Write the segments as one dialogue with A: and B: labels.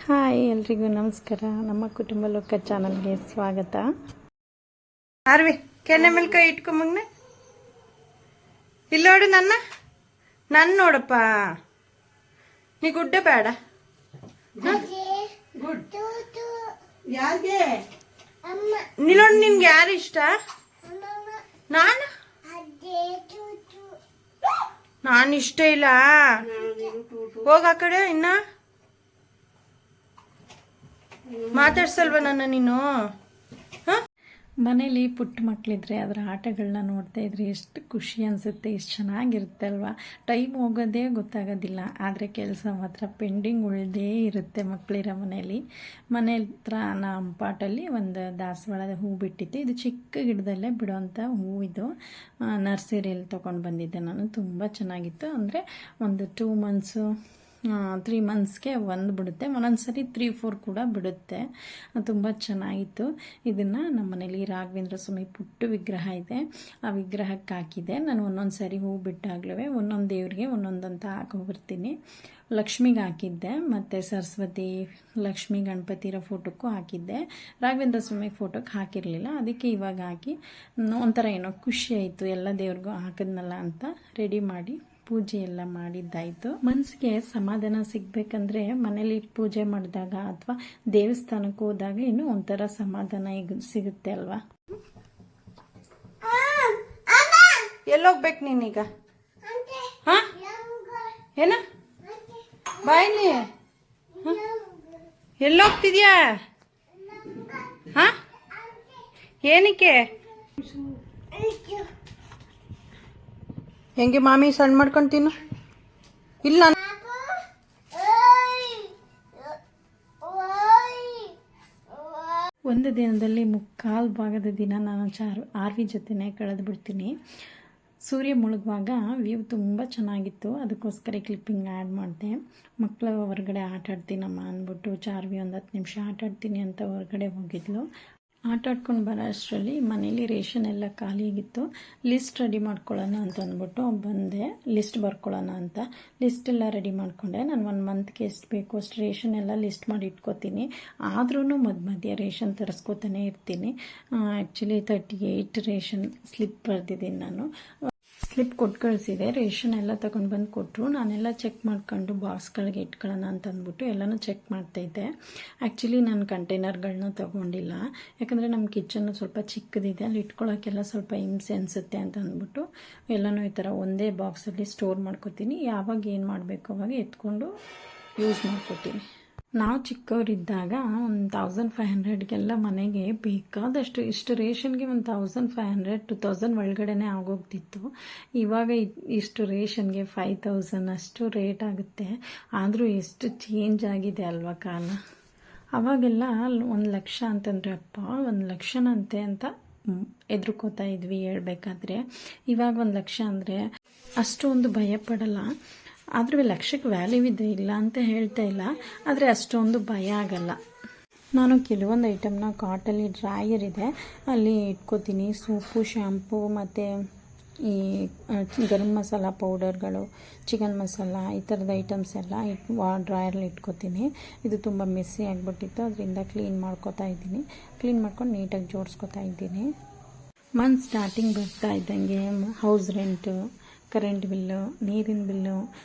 A: Hi ಎಲ್ರಿಗೂ ನಮಸ್ಕಾರ. ನಮ್ಮ ಕುಟುಂಬ ಲೋಕ ಚಾನಲ್ಗೆ ಸ್ವಾಗತ. ಆರ್ವಿ ಕೆನ್ನೆ ಮೇಲೆ ಕೈ ಇಟ್ಕೊಂಬಂಗ್ನೆ ಇಲ್ಲಿ ನೋಡು, ನನ್ನ ನೋಡಪ್ಪ. ನೀ ಗುಡ್ಡ ಬೇಡ. ಯಾರಿಗೆ ನಿಲ್ಲೋಡು, ನಿನ್ಗೆ ಯಾರು ಇಷ್ಟ? ನಾನು ಇಷ್ಟ ಇಲ್ಲ. ಹೋಗ ಆ ಕಡೆ. ಇನ್ನ ಮಾತಾಡ್ಸಲ್ವ ನನ್ನ ನೀನು? ಮನೇಲಿ ಪುಟ್ಟ ಮಕ್ಕಳಿದ್ರೆ ಅದರ ಆಟಗಳನ್ನ ನೋಡ್ತಾ ಇದ್ರೆ ಎಷ್ಟು ಖುಷಿ ಅನಿಸುತ್ತೆ, ಎಷ್ಟು ಚೆನ್ನಾಗಿರುತ್ತೆ ಅಲ್ವಾ. ಟೈಮ್ ಹೋಗೋದೇ ಗೊತ್ತಾಗೋದಿಲ್ಲ. ಆದರೆ ಕೆಲಸ ಮಾತ್ರ ಪೆಂಡಿಂಗ್ ಉಳಿದೇ ಇರುತ್ತೆ ಮಕ್ಕಳಿರೋ ಮನೇಲಿ. ಮನೆ ಹತ್ರ ನಮ್ಮ ಪಾಟಲ್ಲಿ ಒಂದು ದಾಸವಾಳದ ಹೂ ಬಿಟ್ಟಿತ್ತು. ಇದು ಚಿಕ್ಕ ಗಿಡದಲ್ಲೇ ಬಿಡುವಂಥ ಹೂ. ಇದು ನರ್ಸರಿಯಲ್ಲಿ ತೊಗೊಂಡು ಬಂದಿದ್ದೆ ನಾನು. ತುಂಬ ಚೆನ್ನಾಗಿತ್ತು. ಅಂದರೆ ಒಂದು 2 ಮಂತ್ಸು 3 ಮಂತ್ಸ್ಗೆ ಒಂದು ಬಿಡುತ್ತೆ, ಒಂದೊಂದು ಸರಿ 3-4 ಕೂಡ ಬಿಡುತ್ತೆ. ತುಂಬ ಚೆನ್ನಾಗಿತ್ತು. ಇದನ್ನು ನಮ್ಮ ಮನೇಲಿ ರಾಘವೇಂದ್ರ ಸ್ವಾಮಿ ಪುಟ್ಟ ವಿಗ್ರಹ ಇದೆ, ಆ ವಿಗ್ರಹಕ್ಕೆ ಹಾಕಿದ್ದೆ. ನಾನು ಒಂದೊಂದು ಸರಿ ಹೂ ಬಿಟ್ಟಾಗ್ಲೂ ಒಂದೊಂದು ದೇವ್ರಿಗೆ ಒಂದೊಂದಂತ ಹಾಕೋಬರ್ತೀನಿ. ಲಕ್ಷ್ಮಿಗೆ ಹಾಕಿದ್ದೆ, ಮತ್ತು ಸರಸ್ವತಿ, ಲಕ್ಷ್ಮಿ, ಗಣಪತಿ ಇರೋ ಫೋಟೋಕ್ಕೂ ಹಾಕಿದ್ದೆ. ರಾಘವೇಂದ್ರ ಸ್ವಾಮಿ ಫೋಟೋಕ್ಕೆ ಹಾಕಿರಲಿಲ್ಲ, ಅದಕ್ಕೆ ಇವಾಗ ಹಾಕಿ ಒಂಥರ ಏನೋ ಖುಷಿ ಆಯಿತು. ಎಲ್ಲ ದೇವ್ರಿಗೂ ಹಾಕಿದ್ನಲ್ಲ ಅಂತ ರೆಡಿ ಮಾಡಿ ಪೂಜೆ ಎಲ್ಲ ಮಾಡಿದ್ದಾಯಿತು. ಮನಸ್ಸಿಗೆ ಸಮಾಧಾನ ಸಿಗಬೇಕಂದ್ರೆ ಮನೇಲಿ ಪೂಜೆ ಮಾಡಿದಾಗ ಅಥವಾ ದೇವಸ್ಥಾನಕ್ಕೆ ಹೋದಾಗ ಇನ್ನೂ ಒಂಥರ ಸಮಾಧಾನ ಸಿಗುತ್ತೆ ಅಲ್ವಾ. ಎಲ್ಲೋಗ್ಬೇಕು ನೀನೀಗ? ಹಾಂ ಏನ ಬಾಯ್ಲಿ ಎಲ್ಲೋಗ್ತಿದ್ಯಾ? ಹಾಂ ಏನಕ್ಕೆ? ಹೆಂಗೆ ಮಾಮಿ ಸಣ್ಣ ಮಾಡ್ಕೊತೀನು? ಇಲ್ಲ ಒಂದು ದಿನದಲ್ಲಿ 3/4 ಭಾಗದ ದಿನ ನಾನು ಆರ್ವಿ ಜೊತೆನೇ ಕಳೆದು ಬಿಡ್ತೀನಿ. ಸೂರ್ಯ ಮುಳುಗುವಾಗ ವ್ಯೂ ತುಂಬ ಚೆನ್ನಾಗಿತ್ತು, ಅದಕ್ಕೋಸ್ಕರ ಕ್ಲಿಪ್ಪಿಂಗ್ ಆ್ಯಡ್ ಮಾಡಿದೆ. ಮಕ್ಕಳು ಹೊರಗಡೆ ಆಟ ಆಡ್ತೀನಮ್ಮ ಅಂದ್ಬಿಟ್ಟು ಚಾರ್ವಿ ಒಂದು 10 ನಿಮಿಷ ಆಟ ಆಡ್ತೀನಿ ಅಂತ ಹೊರಗಡೆ ಹೋಗಿದ್ಲು. ಆಟ ಆಡ್ಕೊಂಡು ಬರೋ ಅಷ್ಟರಲ್ಲಿ ಮನೇಲಿ ರೇಷನ್ ಎಲ್ಲ ಖಾಲಿಯಾಗಿತ್ತು. ಲಿಸ್ಟ್ ರೆಡಿ ಮಾಡ್ಕೊಳ್ಳೋಣ ಅಂತ ಅಂದ್ಬಿಟ್ಟು ಬಂದೆ. ಲಿಸ್ಟ್ ಬರ್ಕೊಳ್ಳೋಣ ಅಂತ ಲಿಸ್ಟ್ ಎಲ್ಲ ರೆಡಿ ಮಾಡಿಕೊಂಡೆ. ನಾನು 1 ಮಂತ್ಗೆ ಎಷ್ಟು ಬೇಕು ಅಷ್ಟು ರೇಷನ್ ಎಲ್ಲ ಲಿಸ್ಟ್ ಮಾಡಿ ಇಟ್ಕೋತೀನಿ. ಆದ್ರೂ ಮಧ್ಯೆ ರೇಷನ್ ತರಿಸ್ಕೋತಾನೆ ಇರ್ತೀನಿ. ಆ್ಯಕ್ಚುಲಿ 38 ರೇಷನ್ ಸ್ಲಿಪ್ ಬರೆದಿದ್ದೀನಿ ನಾನು. ಸ್ಲಿಪ್ ಕೊಟ್ಟು ಕಳಿಸಿದೆ. ರೇಷನ್ ಎಲ್ಲ ತೊಗೊಂಡು ಬಂದು ಕೊಟ್ಟರು. ನಾನೆಲ್ಲ ಚೆಕ್ ಮಾಡ್ಕೊಂಡು ಬಾಕ್ಸ್ಗಳಿಗೆ ಇಟ್ಕೊಳ್ಳೋಣ ಅಂತ ಅಂದ್ಬಿಟ್ಟು ಎಲ್ಲನೂ ಚೆಕ್ ಮಾಡ್ತಾಯಿದ್ದೆ. ಆ್ಯಕ್ಚುಲಿ ನಾನು ಕಂಟೈನರ್ಗಳನ್ನ ತೊಗೊಂಡಿಲ್ಲ, ಯಾಕಂದರೆ ನಮ್ಮ ಕಿಚನ್ನು ಸ್ವಲ್ಪ ಚಿಕ್ಕದಿದೆ, ಅಲ್ಲಿ ಇಟ್ಕೊಳ್ಳೋಕ್ಕೆಲ್ಲ ಸ್ವಲ್ಪ ಹಿಂಸೆ ಅನಿಸುತ್ತೆ ಅಂತ ಅಂದ್ಬಿಟ್ಟು ಎಲ್ಲನೂ ಈ ಥರ ಒಂದೇ ಬಾಕ್ಸಲ್ಲಿ ಸ್ಟೋರ್ ಮಾಡ್ಕೋತೀನಿ. ಯಾವಾಗ ಏನು ಮಾಡಬೇಕು ಅವಾಗ ಎತ್ಕೊಂಡು ಯೂಸ್ ಮಾಡ್ಕೋತೀನಿ. ನಾವು ಚಿಕ್ಕವರಿದ್ದಾಗ 1500ಗೆಲ್ಲ ಮನೆಗೆ ಬೇಕಾದಷ್ಟು ಇಷ್ಟು ರೇಷನ್ಗೆ 1500-2000 ಒಳಗಡೆನೇ ಆಗೋಗ್ತಿತ್ತು. ಇವಾಗ ಇಷ್ಟು ರೇಷನ್ಗೆ 5000 ಅಷ್ಟು ರೇಟ್ ಆಗುತ್ತೆ. ಆದರೂ ಎಷ್ಟು ಚೇಂಜ್ ಆಗಿದೆ ಅಲ್ವಾ ಕಾಲ. ಅವಾಗೆಲ್ಲ 1 ಲಕ್ಷ ಅಂತಂದರೆ ಅಪ್ಪ 1 ಲಕ್ಷನಂತೆ ಅಂತ ಎದುರ್ಕೋತಾ ಇದ್ವಿ ಹೇಳ್ಬೇಕಾದ್ರೆ. ಇವಾಗ 1 ಲಕ್ಷ ಅಂದರೆ ಅಷ್ಟೊಂದು ಭಯ ಪಡಲ್ಲ. ಆದರೂ ಲಕ್ಷಕ್ಕೆ ವ್ಯಾಲ್ಯೂ ಇದೆ, ಇಲ್ಲ ಅಂತ ಹೇಳ್ತಾ ಇಲ್ಲ, ಆದರೆ ಅಷ್ಟೊಂದು ಭಯ ಆಗಲ್ಲ. ನಾನು ಕೆಲವೊಂದು ಐಟಮ್ನ ಕಾಟಲ್ಲಿ ಡ್ರಾಯರ್ ಇದೆ, ಅಲ್ಲಿ ಇಟ್ಕೋತೀನಿ. ಸೋಪು, ಶ್ಯಾಂಪು ಮತ್ತು ಈ ಗರಂ ಮಸಾಲ ಪೌಡರ್ಗಳು, ಚಿಕನ್ ಮಸಾಲ, ಈ ಥರದ ಐಟಮ್ಸ್ ಎಲ್ಲ ಡ್ರಾಯರಲ್ಲಿ ಇಟ್ಕೋತೀನಿ. ಇದು ತುಂಬ ಮೆಸ್ಸಿ ಆಗಿಬಿಟ್ಟಿತ್ತು, ಅದರಿಂದ ಕ್ಲೀನ್ ಮಾಡ್ಕೋತಾ ಇದ್ದೀನಿ. ಕ್ಲೀನ್ ಮಾಡ್ಕೊಂಡು ನೀಟಾಗಿ ಜೋಡಿಸ್ಕೋತಾ ಇದ್ದೀನಿ. ಮಂತ್ ಸ್ಟಾರ್ಟಿಂಗ್ ಬರ್ತಾ ಇದ್ದಂಗೆ ಹೌಸ್ ರೆಂಟು, ಕರೆಂಟ್ ಬಿಲ್ಲು, ನೀರಿನ bill,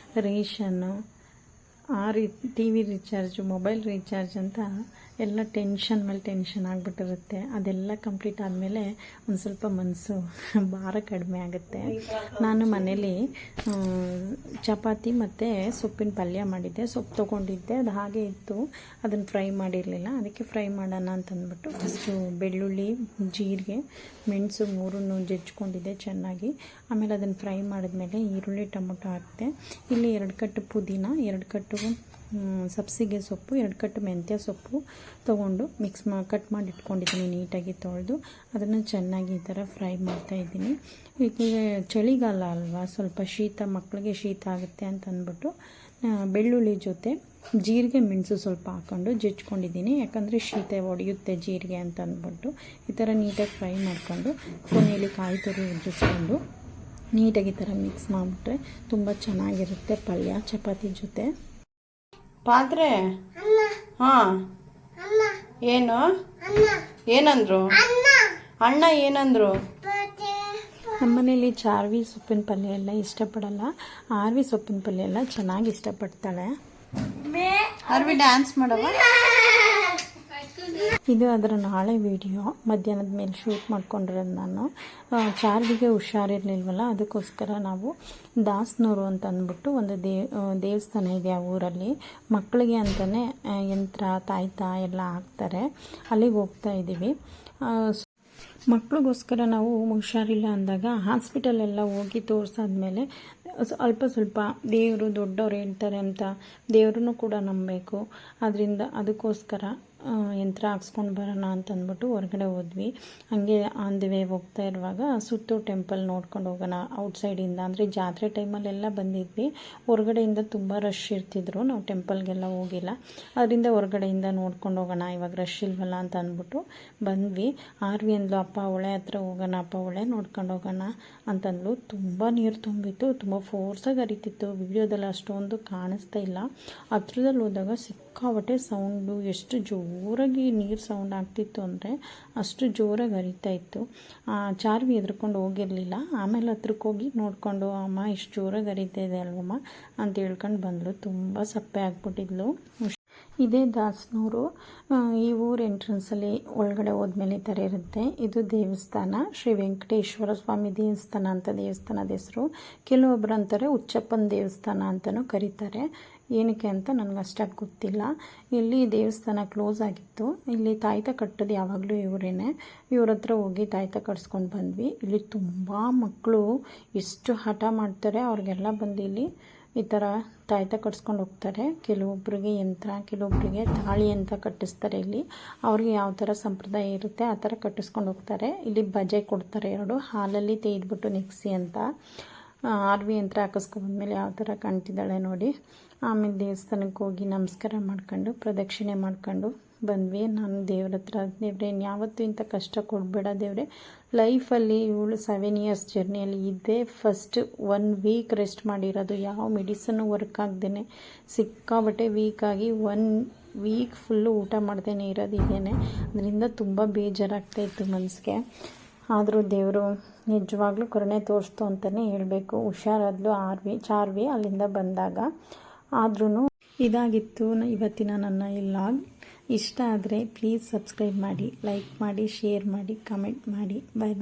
A: ration, TV recharge, mobile recharge ಅಂತ ಎಲ್ಲ ಟೆನ್ಷನ್ ಮೇಲೆ ಟೆನ್ಷನ್ ಆಗಿಬಿಟ್ಟಿರುತ್ತೆ. ಅದೆಲ್ಲ ಕಂಪ್ಲೀಟ್ ಆದಮೇಲೆ ಒಂದು ಸ್ವಲ್ಪ ಮನಸ್ಸು ಭಾರ ಕಡಿಮೆ ಆಗುತ್ತೆ. ನಾನು ಮನೇಲಿ ಚಪಾತಿ ಮತ್ತು ಸೊಪ್ಪಿನ ಪಲ್ಯ ಮಾಡಿದ್ದೆ. ಸೊಪ್ಪು ತೊಗೊಂಡಿದ್ದೆ, ಅದು ಹಾಗೆ ಇತ್ತು, ಅದನ್ನು ಫ್ರೈ ಮಾಡಿರಲಿಲ್ಲ. ಅದಕ್ಕೆ ಫ್ರೈ ಮಾಡೋಣ ಅಂತಂದ್ಬಿಟ್ಟು ಫಸ್ಟು ಬೆಳ್ಳುಳ್ಳಿ, ಜೀರಿಗೆ, ಮೆಣಸು 3 ಜಜ್ಜಿಕೊಂಡಿದ್ದೆ ಚೆನ್ನಾಗಿ. ಆಮೇಲೆ ಅದನ್ನು ಫ್ರೈ ಮಾಡಿದ್ಮೇಲೆ ಈರುಳ್ಳಿ, ಟೊಮೊಟೊ ಹಾಕಿದೆ. ಇಲ್ಲಿ 2 ಕಟ್ಟು ಪುದೀನ, 2 ಕಟ್ಟು ಸಬ್ಸಿಗೆ ಸೊಪ್ಪು, 2 ಕಟ್ಟು ಮೆಂತ್ಯ ಸೊಪ್ಪು ತೊಗೊಂಡು ಕಟ್ ಮಾಡಿ ಇಟ್ಕೊಂಡಿದ್ದೀನಿ. ನೀಟಾಗಿ ತೊಳೆದು ಅದನ್ನು ಚೆನ್ನಾಗಿ ಈ ಥರ ಫ್ರೈ ಮಾಡ್ತಾಯಿದ್ದೀನಿ. ಈಗ ಚಳಿಗಾಲ ಅಲ್ವಾ, ಸ್ವಲ್ಪ ಶೀತ, ಮಕ್ಕಳಿಗೆ ಶೀತ ಆಗುತ್ತೆ ಅಂತ ಅಂದ್ಬಿಟ್ಟು ಬೆಳ್ಳುಳ್ಳಿ ಜೊತೆ ಜೀರಿಗೆ, ಮೆಣಸು ಸ್ವಲ್ಪ ಹಾಕ್ಕೊಂಡು ಜಜ್ಕೊಂಡಿದ್ದೀನಿ. ಯಾಕಂದರೆ ಶೀತ ಹೊಡೆಯುತ್ತೆ ಜೀರಿಗೆ ಅಂತ ಅಂದ್ಬಿಟ್ಟು ಈ ಥರ ನೀಟಾಗಿ ಫ್ರೈ ಮಾಡಿಕೊಂಡು ಕೊನೆಯಲ್ಲಿ ಕಾಯಿ ತುರಿ ಉಜ್ಜಿಸ್ಕೊಂಡು ನೀಟಾಗಿ ಈ ಥರ ಮಿಕ್ಸ್ ಮಾಡಿಬಿಟ್ರೆ ತುಂಬ ಚೆನ್ನಾಗಿರುತ್ತೆ ಪಲ್ಯ ಚಪಾತಿ ಜೊತೆ. ಪಾತ್ರೆ
B: ಹಾಂ ಏನು ಏನಂದ್ರು ಅಣ್ಣ ಏನಂದ್ರು?
A: ನಮ್ಮನೇಲಿ ಚಾರ್ವಿ ಸೊಪ್ಪಿನ ಪಲ್ಯ ಎಲ್ಲ ಇಷ್ಟಪಡಲ್ಲ. ಆರ್ವಿ ಸೊಪ್ಪಿನ ಪಲ್ಯ ಎಲ್ಲ ಚೆನ್ನಾಗಿ ಇಷ್ಟಪಡ್ತಾಳೆ.
B: ಆರ್ವಿ ಡ್ಯಾನ್ಸ್ ಮಾಡವ.
A: ಇದು ಅದರ ನಾಳೆ ವಿಡಿಯೋ ಮಧ್ಯಾಹ್ನದ ಮೇಲೆ ಶೂಟ್ ಮಾಡ್ಕೊಂಡಿರೋದು ನಾನು. ಚಾರ್ವಿಗೆ ಹುಷಾರಿರ್ಲಿಲ್ವಲ್ಲ, ಅದಕ್ಕೋಸ್ಕರ ನಾವು ದಾಸನೂರು ಅಂತ ಅಂದ್ಬಿಟ್ಟು ಒಂದು ದೇವಸ್ಥಾನ ಇದೆ ಆ ಊರಲ್ಲಿ. ಮಕ್ಕಳಿಗೆ ಅಂತಲೇ ಯಂತ್ರ ತಾಯ್ತ ಎಲ್ಲ ಹಾಕ್ತಾರೆ. ಅಲ್ಲಿಗೆ ಹೋಗ್ತಾ ಇದ್ದೀವಿ. ಮಕ್ಳಿಗೋಸ್ಕರ ನಾವು ಹುಷಾರಿಲ್ಲ ಅಂದಾಗ ಹಾಸ್ಪಿಟಲೆಲ್ಲ ಹೋಗಿ ತೋರಿಸಾದ್ಮೇಲೆ ಅಲ್ಪ ಸ್ವಲ್ಪ ದೇವರು ದೊಡ್ಡವ್ರು ಹೇಳ್ತಾರೆ ಅಂತ ದೇವ್ರನ್ನೂ ಕೂಡ ನಂಬಬೇಕು. ಅದರಿಂದ ಅದಕ್ಕೋಸ್ಕರ ಯಂತ್ರ ಹಾಕ್ಸ್ಕೊಂಡು ಬರೋಣ ಅಂತ ಅಂದ್ಬಿಟ್ಟು ಹೊರಗಡೆ ಹೋದ್ವಿ. ಹಾಗೆ ಆನ್ ದಿ ವೇ ಹೋಗ್ತಾ ಇರುವಾಗ ಸುತ್ತೂರು ಟೆಂಪಲ್ ನೋಡ್ಕೊಂಡು ಹೋಗೋಣ ಔಟ್ಸೈಡಿಂದ. ಅಂದರೆ ಜಾತ್ರೆ ಟೈಮಲ್ಲೆಲ್ಲ ಬಂದಿದ್ವಿ. ಹೊರಗಡೆಯಿಂದ ತುಂಬ ರಶ್ ಇರ್ತಿದ್ರು, ನಾವು ಟೆಂಪಲ್ಗೆಲ್ಲ ಹೋಗಿಲ್ಲ. ಅದರಿಂದ ಹೊರಗಡೆಯಿಂದ ನೋಡ್ಕೊಂಡು ಹೋಗೋಣ, ಇವಾಗ ರಶ್ ಇಲ್ವಲ್ಲ ಅಂತ ಅಂದ್ಬಿಟ್ಟು ಬಂದ್ವಿ. ಆರ್ವಿ ಅಂದ್ಲು, ಅಪ್ಪ ಹೊಳೆ ಹತ್ರ ಹೋಗೋಣ, ಅಪ್ಪ ಹೊಳೆ ನೋಡ್ಕೊಂಡು ಹೋಗೋಣ ಅಂತಂದ್ಲು. ತುಂಬ ನೀರು ತುಂಬಿತ್ತು, ತುಂಬ ಫೋರ್ಸಾಗಿ ಹರಿತಿತ್ತು. ವಿಡಿಯೋದಲ್ಲಿ ಅಷ್ಟೊಂದು ಕಾಣಿಸ್ತಾ ಇಲ್ಲ. ಹತ್ರದಲ್ಲಿ ಹೋದಾಗ ಸಿಕ್ಕಾಬಟ್ಟೆ ಸೌಂಡು, ಎಷ್ಟು ಜೋರಾಗಿ ನೀರು ಸೌಂಡ್ ಆಗ್ತಿತ್ತು ಅಂದರೆ ಅಷ್ಟು ಜೋರಾಗಿ ಹರಿತಾ ಇತ್ತು. ಚಾರ್ವಿ ಎದ್ರುಕೊಂಡು ಹೋಗಿರಲಿಲ್ಲ. ಆಮೇಲೆ ಹತ್ರಕ್ಕೆ ಹೋಗಿ ನೋಡಿಕೊಂಡು, ಅಮ್ಮ ಇಷ್ಟು ಜೋರಾಗಿ ಹರಿತಾ ಇದೆ ಅಲ್ವಮ್ಮ ಅಂತ ಹೇಳ್ಕೊಂಡು ಬಂದಳು. ತುಂಬ ಸಪ್ಪೆ ಆಗ್ಬಿಟ್ಟಿದ್ಲು. ಇದೇ ದಾಸನೂರು. ಈ ಊರು ಎಂಟ್ರೆನ್ಸಲ್ಲಿ ಒಳಗಡೆ ಹೋದ್ಮೇಲೆ ಈ ಥರ ಇರುತ್ತೆ. ಇದು ದೇವಸ್ಥಾನ, ಶ್ರೀ ವೆಂಕಟೇಶ್ವರ ಸ್ವಾಮಿ ದೇವಸ್ಥಾನ ಅಂತ ದೇವಸ್ಥಾನದ ಹೆಸರು. ಕೆಲವೊಬ್ಬರು ಅಂತಾರೆ ಹುಚ್ಚಪ್ಪನ ದೇವಸ್ಥಾನ ಅಂತಲೂ ಕರೀತಾರೆ. ಏನಕ್ಕೆ ಅಂತ ನನಗೆ ಅಷ್ಟಾಗಿ ಗೊತ್ತಿಲ್ಲ. ಇಲ್ಲಿ ದೇವಸ್ಥಾನ ಕ್ಲೋಸ್ ಆಗಿತ್ತು. ಇಲ್ಲಿ ತಾಯ್ತ ಕಟ್ಟೋದು ಯಾವಾಗಲೂ ಇವರೇನೆ. ಇವ್ರ ಹತ್ರ ಹೋಗಿ ತಾಯ್ತ ಕಟ್ಸ್ಕೊಂಡು ಬಂದ್ವಿ. ಇಲ್ಲಿ ತುಂಬ ಮಕ್ಕಳು ಎಷ್ಟು ಹಠ ಮಾಡ್ತಾರೆ. ಅವ್ರಿಗೆಲ್ಲ ಬಂದು ಇಲ್ಲಿ ಈ ಥರ ತಾಯ್ತ ಕಟ್ಸ್ಕೊಂಡು ಹೋಗ್ತಾರೆ. ಕೆಲವೊಬ್ಬರಿಗೆ ಯಂತ್ರ, ಕೆಲವೊಬ್ಬರಿಗೆ ತಾಳಿ ಅಂತ ಕಟ್ಟಿಸ್ತಾರೆ. ಇಲ್ಲಿ ಅವ್ರಿಗೆ ಯಾವ ಥರ ಸಂಪ್ರದಾಯ ಇರುತ್ತೆ ಆ ಥರ ಕಟ್ಟಿಸ್ಕೊಂಡು ಹೋಗ್ತಾರೆ. ಇಲ್ಲಿ ಬಜೆ ಕೊಡ್ತಾರೆ 2 ಹಾಲಲ್ಲಿ ತೆಗೆದ್ಬಿಟ್ಟು ನೆಕ್ಸಿ ಅಂತ. ಆರ್ವಿ ಯಂತ್ರ ಹಾಕಿಸ್ಕೊಂಡ್ಮೇಲೆ ಯಾವ ಥರ ಕಾಣ್ತಿದ್ದಾಳೆ ನೋಡಿ. ಆಮೇಲೆ ದೇವಸ್ಥಾನಕ್ಕೆ ಹೋಗಿ ನಮಸ್ಕಾರ ಮಾಡ್ಕೊಂಡು ಪ್ರದಕ್ಷಿಣೆ ಮಾಡ್ಕೊಂಡು ಬಂದ್ವಿ. ನಾನು ದೇವ್ರ ಹತ್ರ, ದೇವ್ರೆ ಯಾವತ್ತೂ ಇಂಥ ಕಷ್ಟ ಕೊಡಬೇಡ ದೇವ್ರೆ. ಲೈಫಲ್ಲಿ ಇವಳು 7 ಇಯರ್ಸ್ ಜರ್ನಿಯಲ್ಲಿ ಇದ್ದೇ ಫಸ್ಟ್ 1 ವೀಕ್ ರೆಸ್ಟ್ ಮಾಡಿರೋದು. ಯಾವ ಮೆಡಿಸನ್ನು ವರ್ಕ್ ಆಗ್ದೇ ಸಿಕ್ಕಾಬಟ್ಟೆ ವೀಕಾಗಿ 1 ವೀಕ್ ಫುಲ್ಲು ಊಟ ಮಾಡ್ದೇ ಇರೋದು ಇದೇನೆ. ಅದರಿಂದ ತುಂಬ ಬೇಜಾರಾಗ್ತಾಯಿತ್ತು ಮನಸ್ಸಿಗೆ. ಆದರೂ ದೇವರು ನಿಜವಾಗ್ಲೂ ಕರುಣೆ ತೋರಿಸ್ತು ಅಂತಲೇ ಹೇಳಬೇಕು. ಹುಷಾರಾದ್ಲು ಚಾರ್ವಿ ಅಲ್ಲಿಂದ ಬಂದಾಗ. ಆದ್ರೂ ಇದಾಗಿತ್ತು ಇವತ್ತಿನ ನನ್ನ ಈ ವ್ಲಾಗ್. ಇಷ್ಟ ಆದರೆ ಪ್ಲೀಸ್ ಸಬ್ಸ್ಕ್ರೈಬ್ ಮಾಡಿ, ಲೈಕ್ ಮಾಡಿ, ಶೇರ್ ಮಾಡಿ, ಕಮೆಂಟ್ ಮಾಡಿ. ಬಾಯ್.